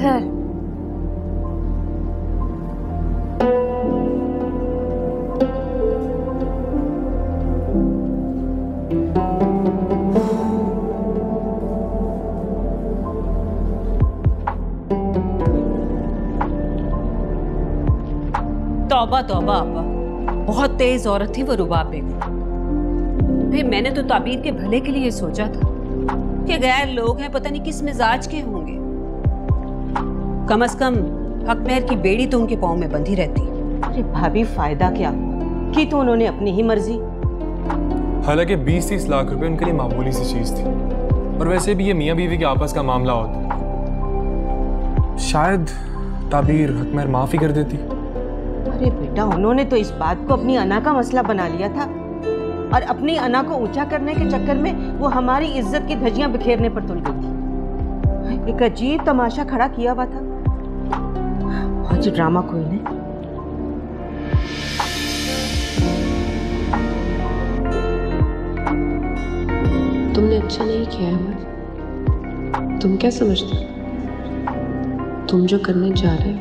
इधर। तौबा तौबा अब्बा, बहुत तेज औरत थी वो रुबाब बेगम। फिर मैंने तो ताबीर के भले के लिए सोचा था कि गैर लोग हैं, पता नहीं किस मिजाज के होंगे। कम से कम हक महर की बेड़ी तो उनके पाँव में बंधी रहती। अरे भाभी, फायदा क्या की तो उन्होंने अपनी ही मर्जी। हालांकि 20-30 लाख रुपए उनके लिए मामूली सी चीज थी, और वैसे भी ये मियाँ बीवी के आपस का मामला होता, शायद ताबीर हक महर माफी कर देती। अरे बेटा, उन्होंने तो इस बात को अपनी अना का मसला बना लिया था, और अपनी अना को ऊंचा करने के चक्कर में वो हमारी इज्जत की धज्जियां बिखेरने पर तुल गई थी। एक अजीब तमाशा खड़ा किया हुआ था। बहुत ड्रामा कोई ने। तुमने अच्छा नहीं किया है। तुम क्या समझते हो तुम जो करने जा रहे हो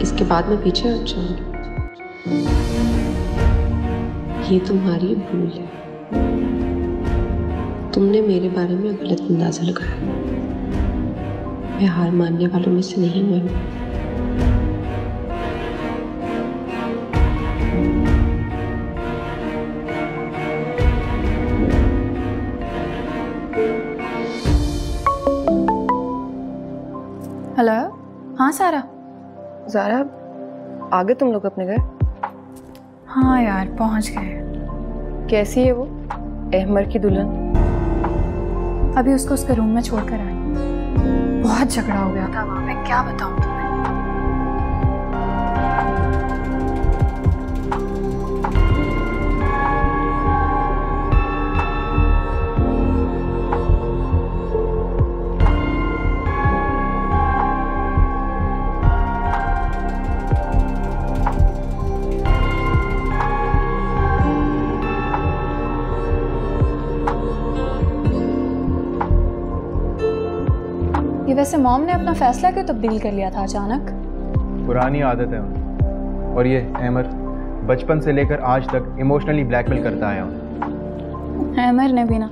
इसके बाद में पीछे हट जाऊंगी? ये तुम्हारी भूल है। तुमने मेरे बारे में गलत अंदाजा लगाया। मैं हार मानने वालों में से नहीं हूं। हेलो, हाँ सारा। ज़ारा, आगे तुम लोग अपने घर? हाँ यार, पहुंच गए। कैसी है वो अहमर की दुल्हन? अभी उसको उसके रूम में छोड़कर आई। बहुत झगड़ा हो गया था वहां पे, क्या बताऊं तुम्हें। ये वैसे मॉम ने अपना फैसला क्यों तब्दील कर लिया था अचानक? पुरानी आदत है उन्हें। और ये अहमर बचपन से लेकर आज तक इमोशनली ब्लैकमेल करता आया उन्हें। अहमर ने भी ना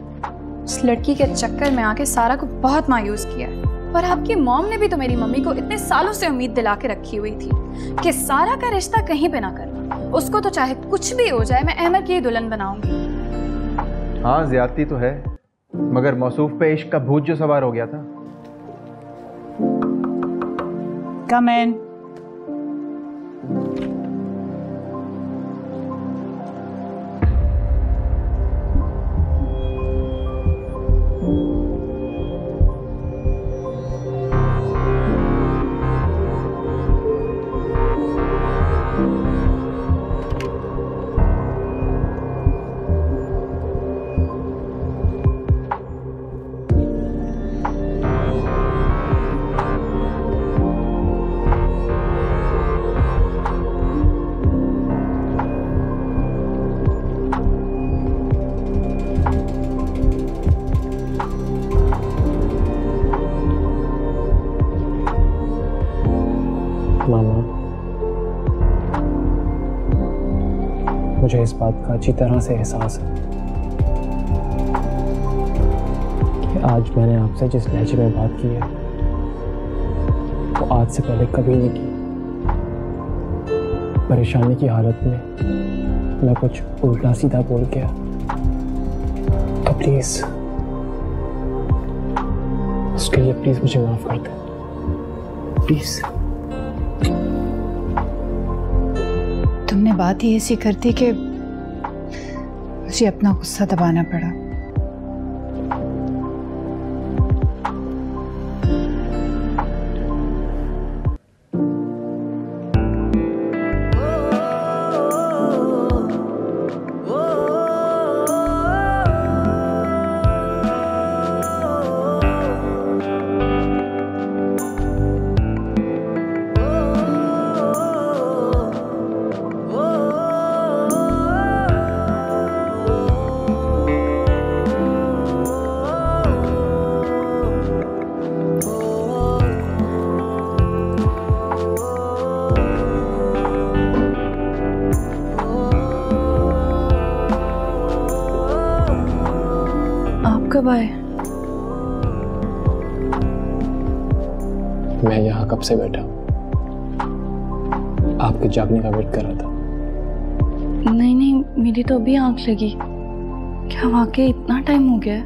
उस लड़की के चक्कर में आके सारा को बहुत मायूस किया है। और आपकी मॉम ने भी तो मेरी मम्मी को इतने सालों से उम्मीद दिला के रखी हुई थी कि सारा का रिश्ता कहीं पे ना करना, उसको तो चाहे कुछ भी हो जाए मैं अहमर की दुल्हन बनाऊंगी। हाँ, ज्यादती तो है, मगर मौसूफ पे इश्क का भूत जो सवार हो गया था। कम इन। मामा, मुझे इस बात का अच्छी तरह से एहसास है कि आज मैंने आपसे जिस लहजे में बात की है वो आज से पहले कभी नहीं की। परेशानी की हालत में मैं कुछ उल्टा सीधा बोल गया, तो प्लीज उसके लिए प्लीज मुझे माफ कर दे, प्लीज। तुमने बात ही ऐसी कर दी कि मुझे अपना गुस्सा दबाना पड़ा। कब आए? मैं यहाँ कब से बैठा हूँ, आपके जागने का वेट कर रहा था। नहीं नहीं, मेरी तो अभी आंख लगी। क्या वाकई इतना टाइम हो गया है?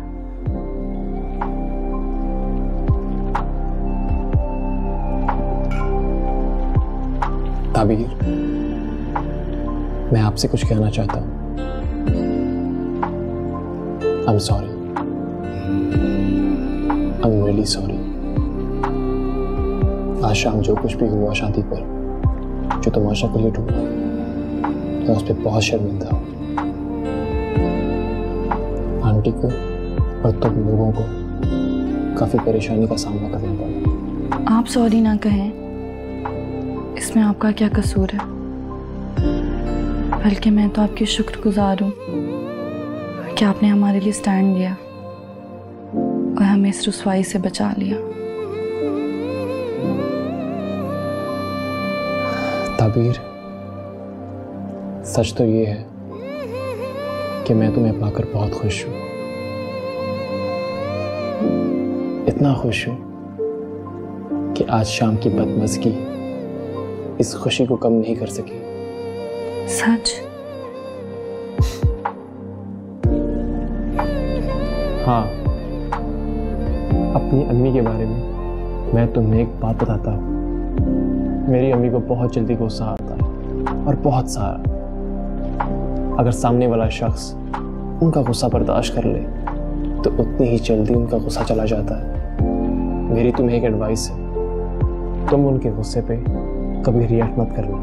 ताबीर, मैं आपसे कुछ कहना चाहता हूँ। I'm sorry. I'm really sorry. आज शाम जो कुछ भी हुआ शादी पर, जो तमाशा क्रिएट हुआ, मैं उस पर बहुत शर्मिंदा हूँ। आंटी को और तुम लोगों को काफी परेशानी का सामना करना पड़ा। आप सॉरी ना कहें, इसमें आपका क्या कसूर है? बल्कि मैं तो आपकी शुक्रगुजार हूँ कि आपने हमारे लिए स्टैंड लिया और हमें इस रुसवाई से बचा लिया। ताबीर, सच तो ये है कि मैं तुम्हें पाकर बहुत खुश हूँ। इतना खुश हूँ कि आज शाम की बदमज़गी इस खुशी को कम नहीं कर सकी। सच? हाँ, अपनी अम्मी के बारे में मैं तुम्हें एक बात बताता हूँ। मेरी अम्मी को बहुत जल्दी गुस्सा आता है, और बहुत सारा। अगर सामने वाला शख्स उनका गुस्सा बर्दाश्त कर ले तो उतनी ही जल्दी उनका गुस्सा चला जाता है। मेरी तुम्हें एक एडवाइस है, तुम उनके गुस्से पे कभी रिएक्ट मत करना।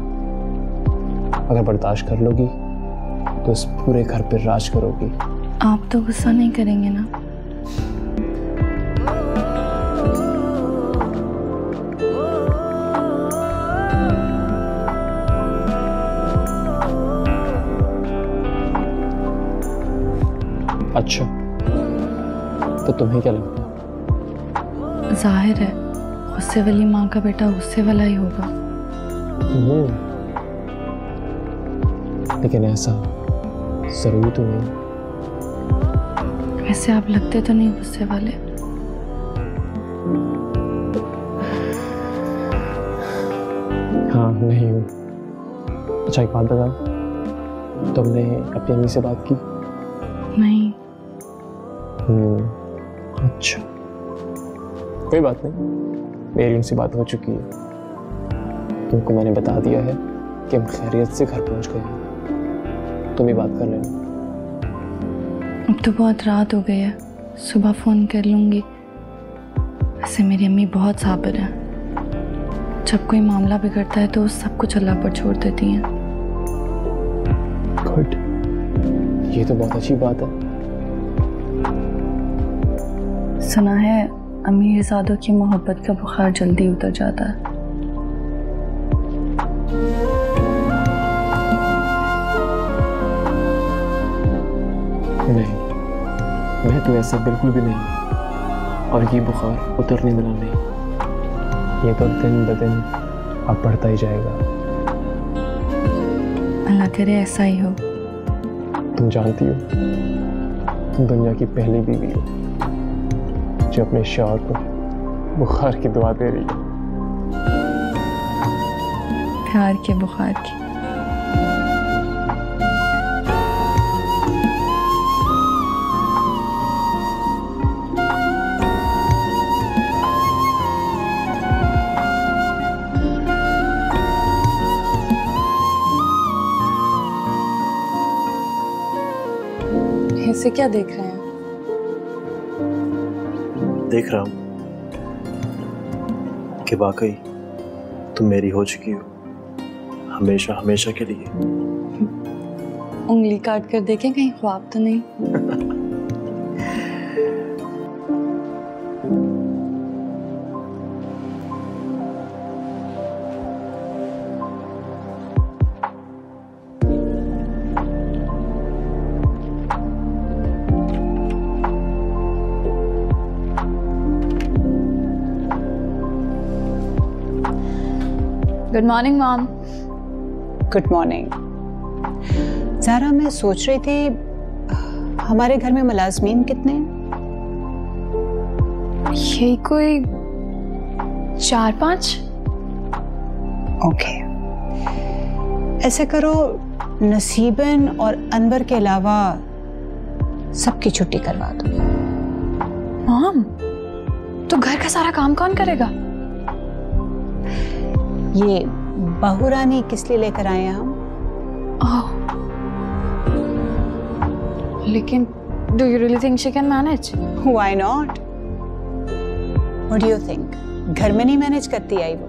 अगर बर्दाश्त कर लोगी तो इस पूरे घर पर राज करोगी। आप तो गुस्सा नहीं करेंगे ना? अच्छा, तो तुम्हें क्या लगता है? जाहिर है गुस्से वाली माँ का बेटा गुस्से वाला ही होगा। लेकिन ऐसा जरूरी तो नहीं। वैसे आप लगते तो नहीं गुस्से वाले। हाँ, नहीं हूँ। अच्छा, एक बात बताओ, तुमने अपनी अम्मी से बात की? नहीं। अच्छा, कोई बात नहीं, मेरी उनसे बात हो चुकी है। तुमको मैंने बता दिया है कि हम खैरियत से घर पहुंच गए हैं। तुम ही बात कर लेना। अब तो बहुत रात हो गई है, सुबह फ़ोन कर लूँगी। वैसे मेरी अम्मी बहुत साबिर है, जब कोई मामला बिगड़ता है तो सब कुछ अल्लाह पर छोड़ देती हैं। गुड, ये तो बहुत अच्छी बात है। सुना है अमीरजादों की मोहब्बत का बुखार जल्दी उतर जाता है। नहीं, मैं तो ऐसा बिल्कुल भी नहीं, और ये बुखार उतरने वाला नहीं। ये तो दिन ब दिन अब बढ़ता ही जाएगा। अल्लाह करे ऐसा ही हो। तुम जानती हो, तुम दुनिया की पहली बीवी हो जो अपने शौहर को बुखार की दुआ दे रही है। प्यार के बुखार की। ऐसे क्या देख रहे हैं? देख रहा हूं कि वाकई तुम मेरी हो चुकी हो, हमेशा हमेशा के लिए। उंगली काट कर देखें, कहीं ख्वाब तो नहीं? Good morning mom. Good morning. Zara, मैं सोच रही थी हमारे घर में मुलाजमीन कितने हैं? यही कोई 4-5। ओके, ऐसे करो, नसीबन और अनवर के अलावा सबकी छुट्टी करवा दो। मॉम, तो घर का सारा काम कौन करेगा? ये बहू रानी किस लिए लेकर आए हैं हम? लेकिन do you really think she can manage? Why not? What do you think? घर में नहीं मैनेज करती आई वो?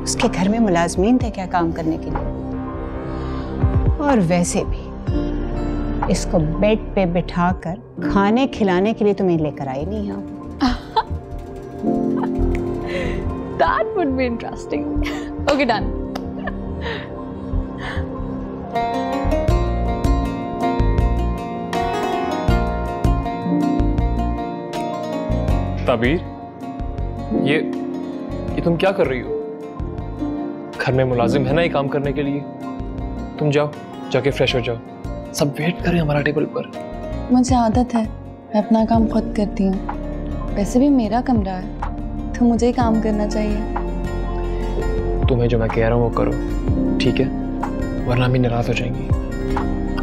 उसके घर में मुलाजमीन थे क्या काम करने के लिए? और वैसे भी इसको बेड पे बिठाकर खाने खिलाने के लिए तुम्हें लेकर आई नहीं हम। That would be interesting. Okay, done. ताबीर, ये तुम क्या कर रही हो? घर में मुलाजिम है ना ये काम करने के लिए। तुम जाओ, जाके फ्रेश हो जाओ, सब वेट करें हमारा टेबल पर। मुझे आदत है, मैं अपना काम खुद करती हूँ। वैसे भी मेरा कमरा है तो मुझे ही काम करना चाहिए। तुम्हें जो मैं कह रहा हूँ वो करो, ठीक है? वरना भी नाराज हो जाएंगी।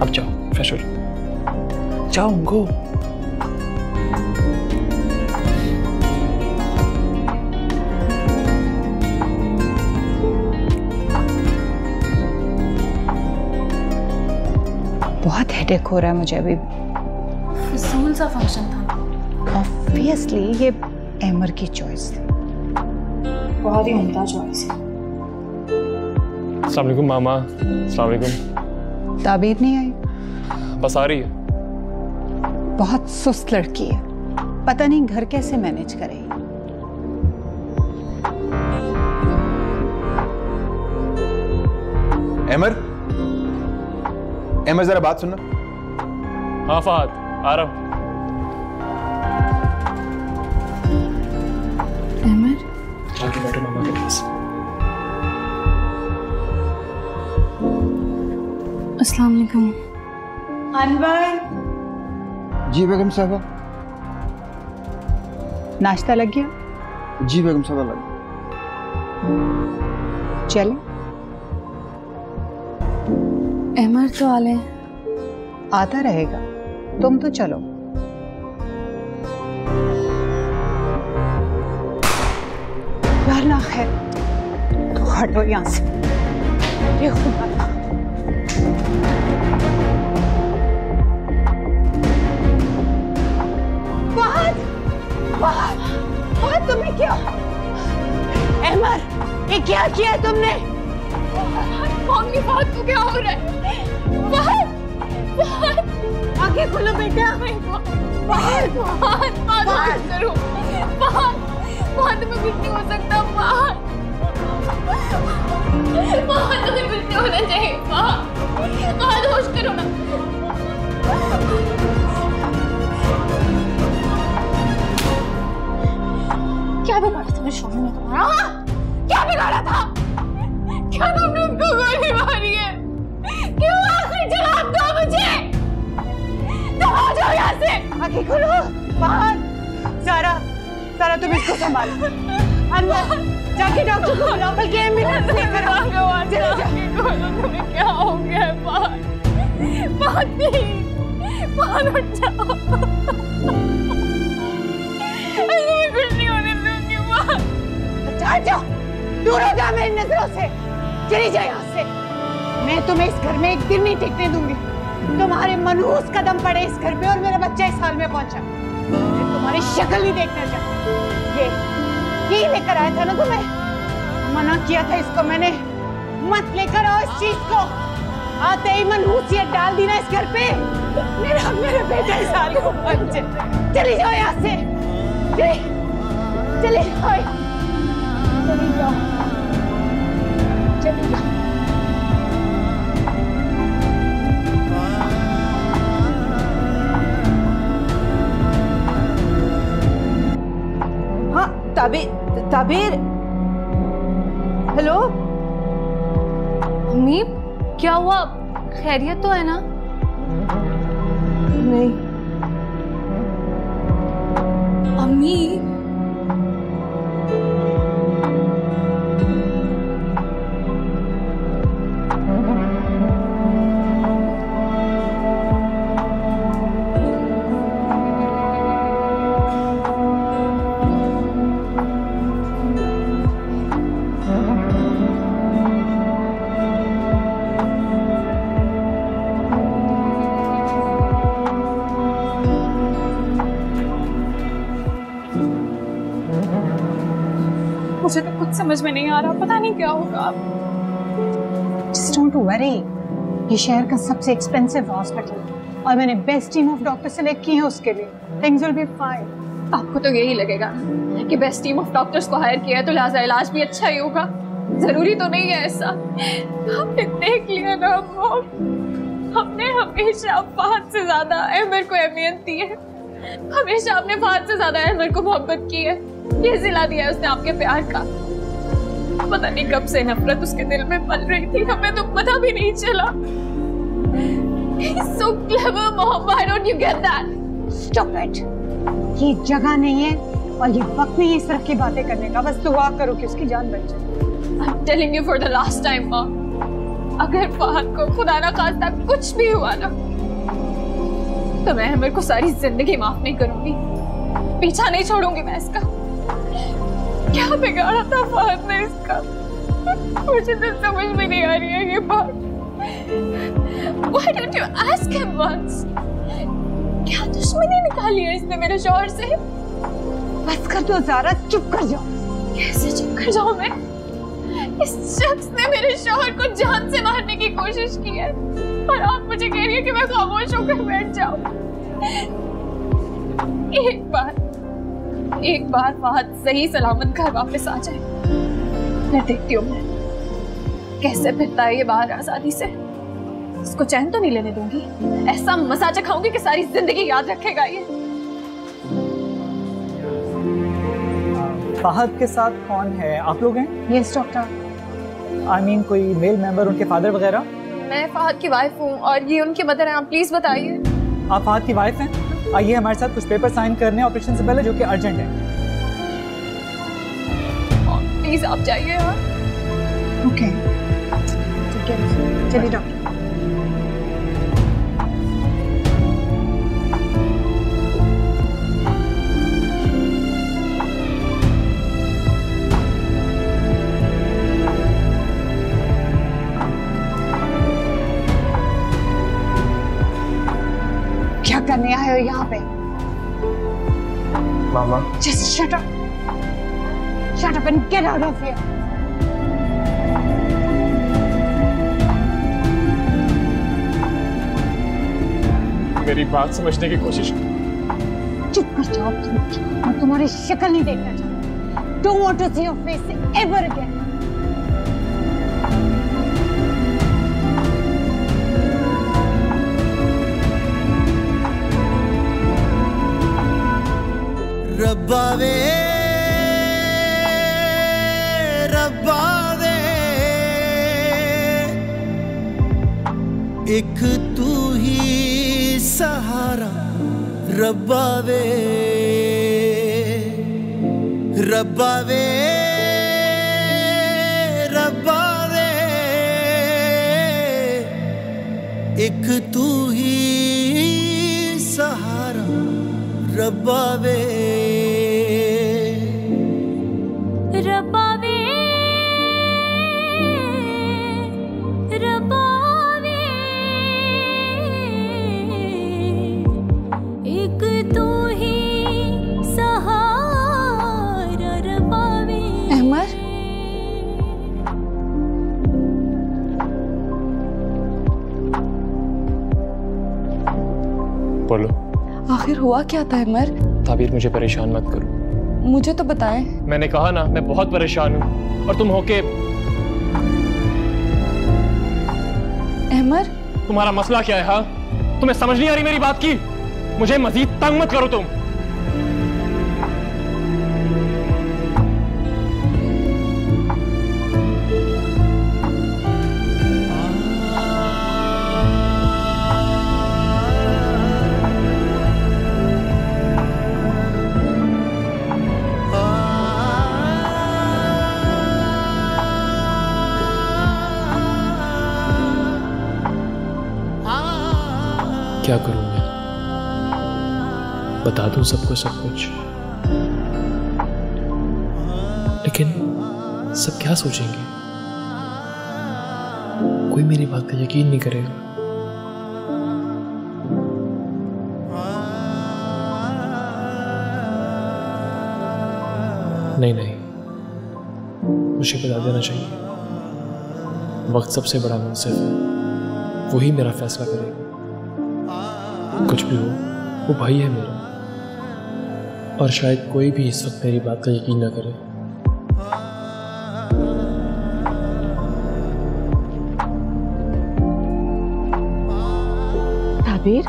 अब जाओ, फ्रेश हो जाओ, जाओ गो। बहुत हेडेक हो रहा है मुझे अभी। फिजूल सा फंक्शन था। ऑब्वियसली ये एमर की चॉइस थी। बहुत ही उम्दा चॉइस है। अस्सलाम वालेकुम मामा। अस्सलाम वालेकुम। ताबीर नहीं आई? बस आ रही है। बहुत सुस्त लड़की है, पता नहीं घर कैसे मैनेज करेगी। एमर, एमर जरा बात सुनना। हाँ फहद, आ रहा हूँ। एमर, जाके बैठो मामा के पास। अस्सलाम वालेकुम। अनवर। जी बेगम साहबा। नाश्ता लग गया? जी बेगम साहबा लग गया। चलें? एमर तो आले। आता रहेगा, तुम तो चलो। यार ना खैर, तो हटो यहाँ से। ये खुदा। फहद, तुमने क्या? एमर, ये क्या किया है तुमने? मम्मी, फहद को क्या हो रहा है? फहद, फहद, आंखें खोलो बेटा। फहद, फहद, फहद करो। फहद, फहद तुम्हें कुछ नहीं हो सकता। फहद, फहद तुम्हें कुछ नहीं होना चाहिए। फहद, फहद होश करो ना। क्या बिगाड़ा तुमने शोभा में तुम्हारा? क्या बिगाड़ा था? क्या तुमने उनको गोली मारी है? क्यों आखिर जवाब दो मुझे। तुम आ जाओ यहाँ से। आंखें खोलो। फहद, सारा तुम इसको संभालो। अनवर, जाके डॉक्टर को बुलाओ, बल्कि एम्बुलेंस लेकर आओ। चलो जाओ। तुम्हें क्या हो गया है? फहद, फहद उठ जाओ। तुम्हें कुछ नहीं होने दूंगी। फहद, जाओ, दूर हो जाओ मेरी नजरों से। चली जाओ यहाँ से। मैं तुम्हें इस घर में एक दिन नहीं टिकने दूंगी। तुम्हारे मनहूस कदम पड़े इस घर पे और मेरा बच्चा इस हाल में पहुंचा। मैं तुम्हारी शक्ल नहीं देखना चाहती। यही लेकर आया था ना तुम्हें? मना किया था इसको मैंने, मत लेकर आओ इस चीज को। आते ही मनहूसियत डाल दी ना इस घर पे। मेरे बेटा इस हाल को पहुंचे। चली जाओ यहाँ से। चली जाओ, चली जाओ, चली जाओ। हाँ, ताबीर, हेलो। मम्मी, क्या हुआ? खैरियत तो है ना? नहीं। अम्मी, मुझे तो कुछ समझ में नहीं आ रहा, पता नहीं क्या होगा। Just don't worry, ये शहर का सबसे एक्सपेंसिव हॉस्पिटल और मैंने best team of doctor select की है उसके लिए। Things will be fine. आपको तो यही लगेगा कि बेस्ट टीम ऑफ डॉक्टर्स को हायर किया है तो लिहाजा इलाज भी अच्छा ही होगा। जरूरी तो नहीं है ऐसा। आपने देख लिया ना मॉम, हमने हमेशा फहद से ज्यादा अहमर को अहमियत दी है। हमेशा आपने फहद से ज्यादा अहमर को मोहब्बत की है। ये सिला दिया है उसने आपके प्यार का। पता नहीं कब से नफरत उसके दिल में पल रही थी, हमें तो पता भी नहीं चला। He's so clever, Mom. Why don't you get that? Stop it. ये जगह नहीं है और ये वक्त नहीं है इस तरह की बातें करने का। बस दुआ करो कि उसकी जान बच जाए। I'm telling you for the last time, Mom. अगर फहद को खुदा ना खास्ता कुछ भी हुआ ना, तो मैं अहमर को सारी जिंदगी माफ नहीं करूंगी। पीछा नहीं छोड़ूंगी मैं इसका। क्या बिगाड़ा था फहद ने इसका? मुझे तो समझ में नहीं आ रही है ये बात। Why don't you ask him once? क्या दुश्मनी निकाली है इसने मेरे शौहर से? बस कर दो ज़ारा, चुप कर जाओ। कैसे चुप कर जाऊं मैं? इस शख्स ने मेरे शौहर को जान से मारने की कोशिश की है और आप मुझे कह रही है कि मैं खामोश होकर बैठ जाऊं। एक बार फहद सही सलामत घर वापस आ जाए, मैं देखती हूँ मैं कैसे फिरता है ये बाहर आजादी से। इसको चैन तो नहीं लेने दूंगी। ऐसा मजा चखाऊंगी कि सारी जिंदगी याद रखेगा ये। फहद के साथ कौन है? आप लोग हैं? Yes doctor. आई मीन कोई मेल मेंबर, उनके फादर वगैरह? मैं फहद की वाइफ हूँ और ये उनकी मदर है। आप प्लीज बताइए। आप फहद की वाइफ हैं? आइए हमारे साथ, कुछ पेपर साइन करने हैं ऑपरेशन से पहले जो कि अर्जेंट है। प्लीज आप जाइए यार। ओके ठीक है, चलिए डॉक्टर। क्या करने आए हो यहाँ पे? मामा, Just shut up. Shut up and get out of here. मेरी बात समझने की कोशिश करो। चुप कर जाओ, मैं तुम्हारी शक्ल नहीं देखना चाहती। Don't want to see your face ever again. रब्बा वे रब्बा वे, एक तू ही सहारा। रब्बा वे रब्बा वे रब्बा वे, एक तू ही सहारा। रब्बा वे रब्बा वे रब्बा वे, एक तू ही सहारा। रब्बा वे। अहमर, बोलो। आखिर हुआ क्या था अहमर? ताबीर, मुझे परेशान मत करो। मुझे तो बताएं। मैंने कहा ना, मैं बहुत परेशान हूँ और तुम होके। अहमर, तुम्हारा मसला क्या है? हाँ, तुम्हें समझ नहीं आ रही मेरी बात की? मुझे मजीद तंग मत करो तुम। क्या करूं मैं? बता दूं सबको सब कुछ, लेकिन सब क्या सोचेंगे? कोई मेरी बात का यकीन नहीं करेगा। नहीं नहीं, मुझे बता देना चाहिए। वक्त सबसे बड़ा मुंसिफ है, वही मेरा फैसला करेगा। कुछ भी हो, वो भाई है मेरा, और शायद कोई भी इस वक्त मेरी बात का यकीन ना करे। ताबीर,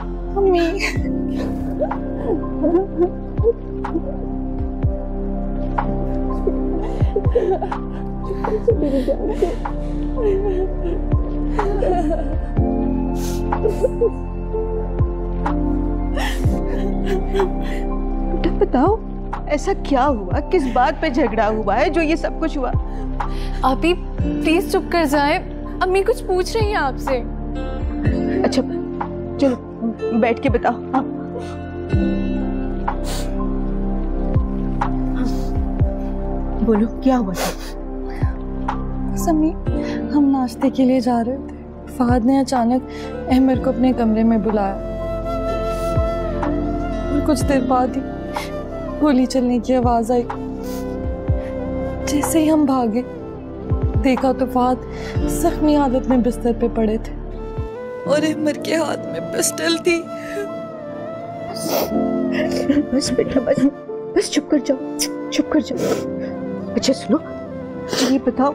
बेटा बताओ, ऐसा क्या हुआ? किस बात पे झगड़ा हुआ है जो ये सब कुछ हुआ? आप ही प्लीज चुप कर जाए, अम्मी कुछ पूछ रही हैं आपसे। अच्छा चलो बैठ के बताओ। हाँ। बोलो क्या हुआ था? समी, हम नाश्ते के लिए जा रहे थे, फहद ने अचानक अहमर को अपने कमरे में बुलाया और कुछ देर बाद ही गोली चलने की आवाज आई। जैसे ही हम भागे, देखा तो फहद जख्मी हालत में बिस्तर पे पड़े थे और अहमर के हाथ में पिस्टल थी। बस बेटा बस बस चुप कर जाओ, चुप कर जाओ। अच्छा सुनो, ये बताओ,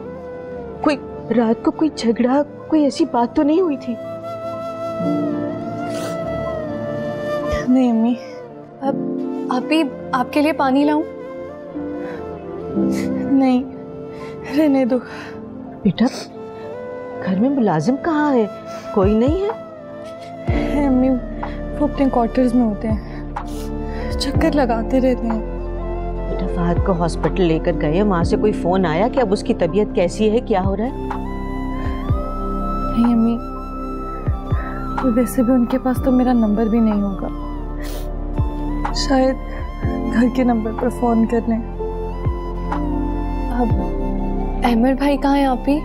कोई रात को कोई झगड़ा, कोई ऐसी बात तो नहीं हुई थी? नहीं अम्मी। अब आप ही आपके लिए पानी लाऊं? नहीं, रहने दो। बेटा घर में मुलाजिम कहाँ है? कोई नहीं है? अम्मी, वो अपने क्वार्टर्स में होते हैं, चक्कर लगाते रहते हैं। बेटा फहद को हॉस्पिटल लेकर गए, वहां से कोई फोन आया कि अब उसकी तबीयत कैसी है, क्या हो रहा है? नहीं अम्मी, वैसे भी उनके पास तो मेरा नंबर भी नहीं होगा, शायद घर के नंबर पर फोन कर लें। अब अहमर भाई कहाँ है आप ही?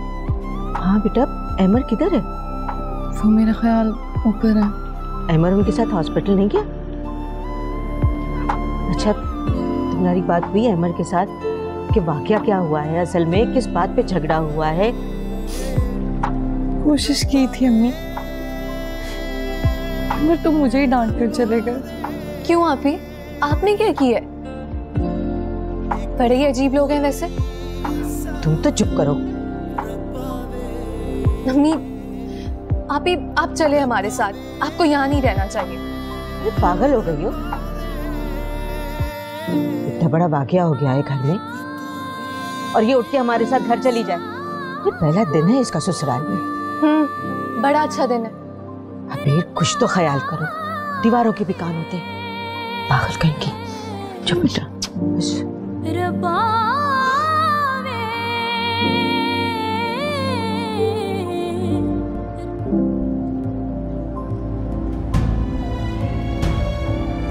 हाँ बेटा, अहमर किधर है? वो मेरा ख्याल ऊपर है। अहमर उनके साथ हॉस्पिटल नहीं गया? अच्छा, तुम्हारी बात हुई अहमर के साथ कि वाकया क्या हुआ है, असल में किस बात पे झगड़ा हुआ है? कोशिश की थी अम्मी, मगर तो मुझे ही डांट कर चले गए। क्यों आप ही? आपने क्या किया? बड़े ही अजीब लोग हैं वैसे। तुम तो चुप करो। अम्मी, आप चले हमारे साथ, आपको यहाँ नहीं रहना चाहिए। अरे पागल हो गई हो? इतना बड़ा वाकया हो गया है घर में, और ये उठ के हमारे साथ घर चली जाए? ये पहला दिन है इसका ससुराल में। बड़ा अच्छा दिन है। अबे कुछ तो ख्याल करो, दीवारों के भी कान होते हैं, पागल कहीं की। चुप बेटा बस।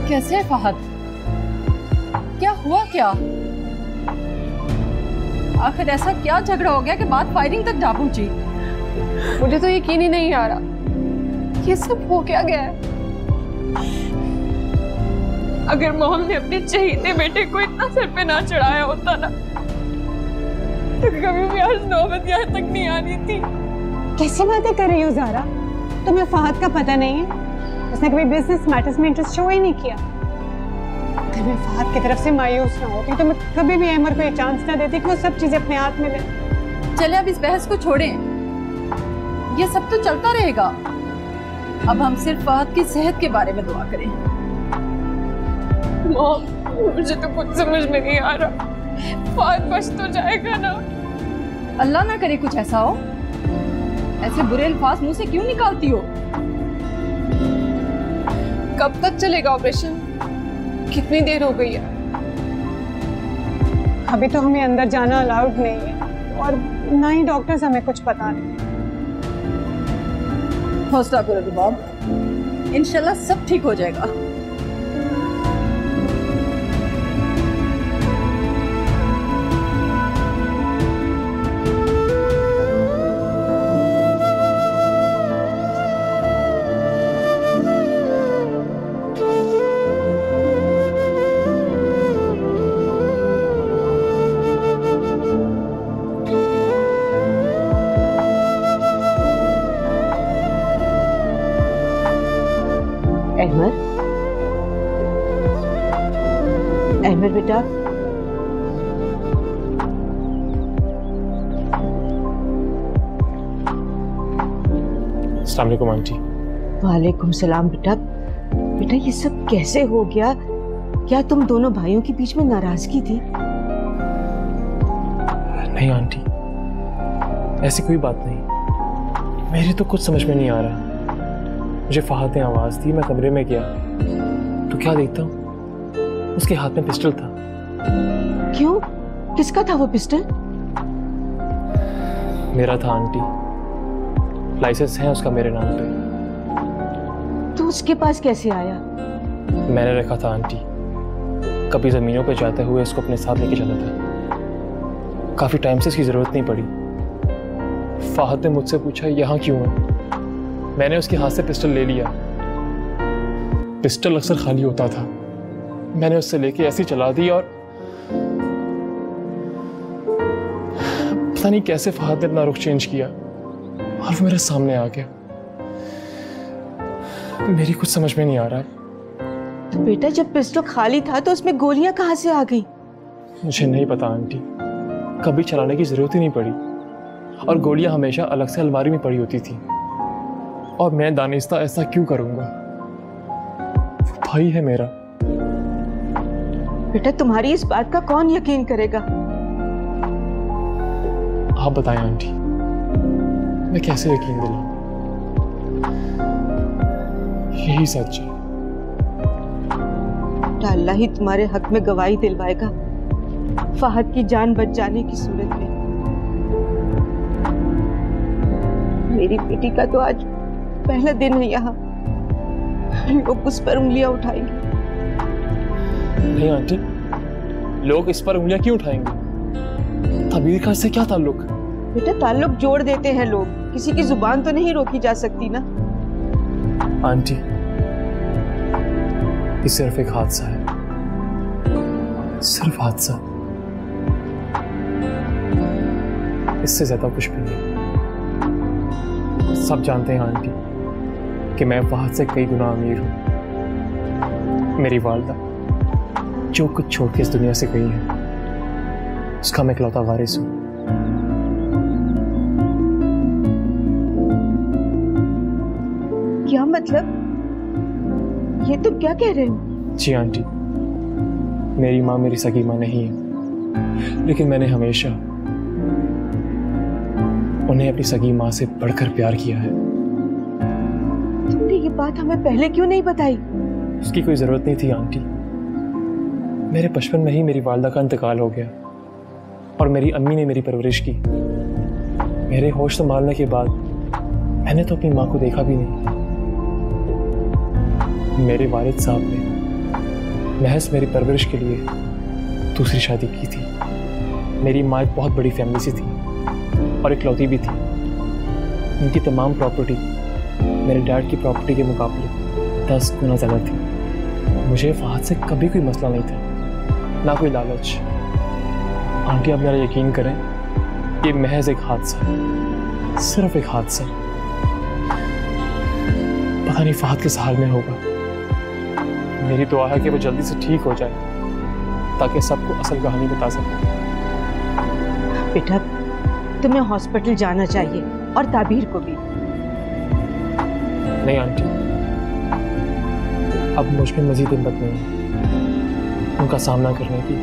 कैसे है फहद? क्या हुआ? क्या आखिर ऐसा क्या झगड़ा हो गया कि बात फायरिंग तक जा पहुंची? मुझे तो यकीन ही नहीं आ रहा, ये सब हो क्या गया है? अगर मोहन ने अपने चहीते बेटे को इतना सर पे ना चढ़ाया होता ना, तो कभी भी आज नौबत यहाँ तक नहीं आनी थी। कैसी बातें कर रही हो ज़ारा? तुम्हें फहद का पता नहीं है? उसने कभी बिजनेस मैटर्स में इंटरेस्ट शो ही नहीं किया। अगर मैं फहद की तरफ से मायूस ना होती तो मैं कभी भी अहमर को ये चांस ना देती कि वो सब चीजें अपने हाथ में ले। चले अब इस बहस को छोड़ें, ये सब तो चलता रहेगा। अब हम सिर्फ फहद की सेहत के बारे में दुआ करें। मॉम, मुझे तो कुछ समझ में नहीं आ रहा, फहद बच तो जाएगा ना? अल्लाह ना करे कुछ ऐसा हो। ऐसे बुरे अल्फाज मुंह से क्यों निकालती हो? कब तक चलेगा ऑपरेशन? कितनी देर हो गई है? अभी तो हमें अंदर जाना अलाउड नहीं है, और ना ही डॉक्टर्स हमें कुछ बता रहे। हौसला करो रुबाब, इंशाल्लाह सब ठीक हो जाएगा। अहमद बेटा, अस्सलाम वालेकुम आंटी। वालेकुम सलाम बेटा। बेटा ये सब कैसे हो गया? क्या तुम दोनों भाइयों के बीच में नाराजगी थी? नहीं आंटी, ऐसी कोई बात नहीं। मेरी तो कुछ समझ में नहीं आ रहा। मुझे फहद ने आवाज़ दी, मैं कमरे में गया तो क्या देखता हूँ, उसके हाथ में पिस्टल था। क्यों? किसका था वो पिस्टल? मेरा था आंटी। लाइसेंस है उसका मेरे नाम पे। तो उसके पास कैसे आया? मैंने रखा था आंटी। कभी ज़मीनों पे जाते हुए इसको अपने साथ लेके जाता था। काफ़ी टाइम से इसकी ज़रूरत नहीं पड़ी। फहद ने मुझसे पूछा यहाँ क्यों है। मैंने उसके हाथ से पिस्टल ले लिया। पिस्टल अक्सर खाली होता था। मैंने उससे लेके ऐसी चला दी और पता नहीं कैसे फहद ने अपना रुख चेंज किया और वो मेरे सामने आ गया। मेरी कुछ समझ में नहीं आ रहा है। तो बेटा जब पिस्टल खाली था तो उसमें गोलियां कहां से आ गई? मुझे नहीं पता आंटी, कभी चलाने की जरूरत ही नहीं पड़ी और गोलियां हमेशा अलग से अलमारी में पड़ी होती थी। और मैं दानिस्ता ऐसा क्यों करूंगा? वो भाई है मेरा। बेटा तुम्हारी इस बात का कौन यकीन करेगा? आप बताएं आंटी, मैं कैसे यकीन दिलाऊं? यही सच है। अल्लाह ही तुम्हारे हक में गवाही दिलवाएगा फहद की जान बच जाने की सूरत में। मेरी बेटी का तो आज पहला दिन है यहाँ, लोग उस पर उंगलियां उठाएंगे। नहीं आंटी, लोग इस पर उंगलियां क्यों उठाएंगे? तबीर का इससे क्या ताल्लुक? बेटा ताल्लुक जोड़ देते हैं लोग, किसी की जुबान तो नहीं रोकी जा सकती ना। आंटी ये सिर्फ एक हादसा है, सिर्फ हादसा, इससे ज्यादा कुछ भी नहीं। सब जानते हैं आंटी कि मैं फहद से कई गुना अमीर हूं। मेरी वालिदा जो कुछ छोड़ के इस दुनिया से गई है उसका मैं इकलौता वारिस हूं। क्या मतलब? ये तुम क्या कह रहे हो? जी आंटी, मेरी माँ मेरी सगी माँ नहीं है, लेकिन मैंने हमेशा उन्हें अपनी सगी माँ से बढ़कर प्यार किया है। तुमने ये बात हमें पहले क्यों नहीं बताई? उसकी कोई जरूरत नहीं थी आंटी। मेरे बचपन में ही मेरी वालिदा का इंतकाल हो गया और मेरी अम्मी ने मेरी परवरिश की। मेरे होश संभालने के बाद मैंने तो अपनी माँ को देखा भी नहीं। मेरे वालिद साहब ने महज मेरी परवरिश के लिए दूसरी शादी की थी। मेरी माँ एक बहुत बड़ी फैमिली से थी और इकलौती भी थी। उनकी तमाम प्रॉपर्टी मेरे डैड की प्रॉपर्टी के मुकाबले 10 गुना ज़्यादा थी। मुझे फहद से कभी कोई मसला नहीं था, ना कोई लालच। आंटी आप मेरा यकीन करें, ये महज एक हादसा है, सिर्फ एक हादसा। पता नहीं फहद किस हाल में होगा। मेरी दुआ है कि वो जल्दी से ठीक हो जाए ताकि सबको असल कहानी बता सके। बेटा तुम्हें हॉस्पिटल जाना चाहिए और ताबीर को भी। नहीं आंटी, अब मुझ में मजीद हिम्मत नहीं है उनका सामना करने की।